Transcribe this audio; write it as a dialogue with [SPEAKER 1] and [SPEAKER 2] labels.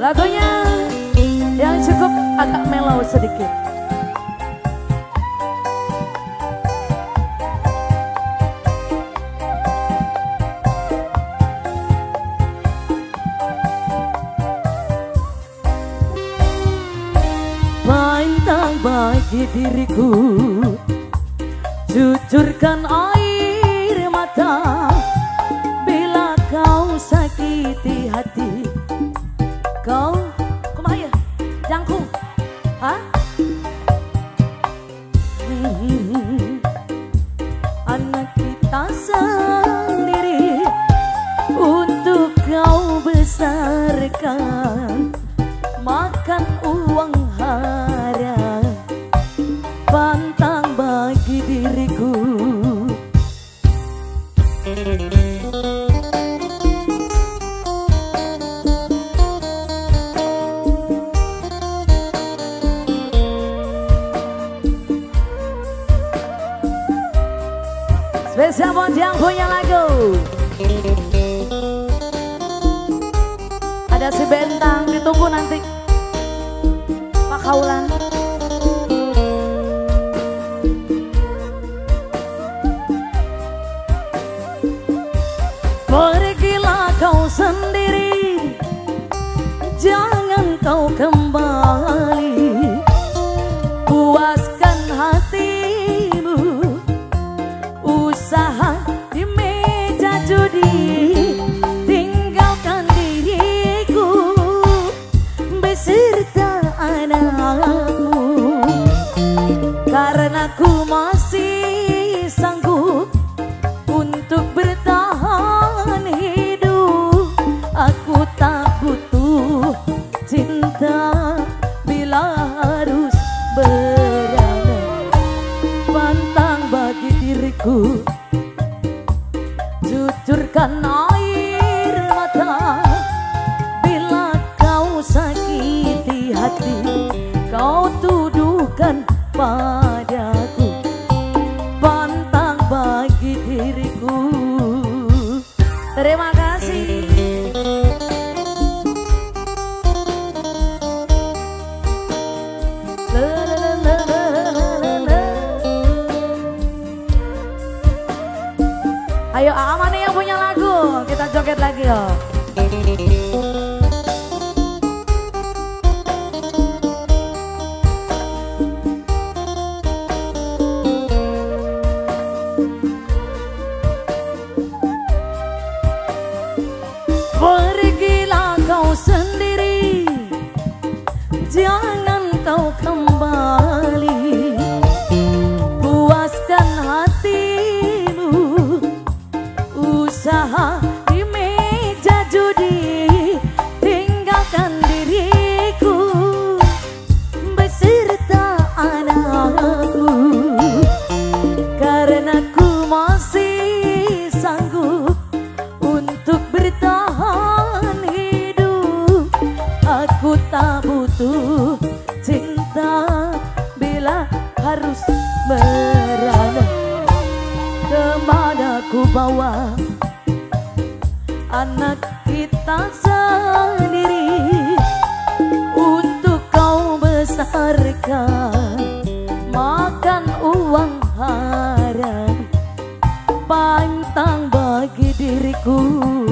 [SPEAKER 1] Lagunya yang cukup agak mellow sedikit. Bintang bagi diriku, jujurkan air mata bila kau sakiti hati. Kau kumaya jangkung, hah? Anak kita sendiri untuk kau besarkan, makan uang haram, pantang bagi diriku. Spesial buat yang punya lagu. Ada si Bentang, ditunggu nanti Pak Kaulan. Pergilah kau sendiri, jangan kau kembali. Puaskan hatimu, usaha di meja judi. Tinggalkan diriku beserta anakmu, karena ku masih sanggup untuk bertahan hidup. Aku tak butuh cinta bila harus beranak. Pantang bagi diriku, jujurkan air mata bila kau sakiti hati. Kau tuduhkan padaku, pantang bagi diriku. Terima kasih. Ayo mana yang punya lagu, kita joget lagi yo. Pergilah kau sendiri, jangan kau kembali. Puaskan hatimu, usaha di meja judi. Tinggalkan diriku beserta anakku, karena ku masih sanggup untuk bertahan hidup. Aku tak butuh cinta bila harus merana. Kemana ku bawa anak kita sendiri untuk kau besarkan, makan uang haram. Pantang bagi diriku.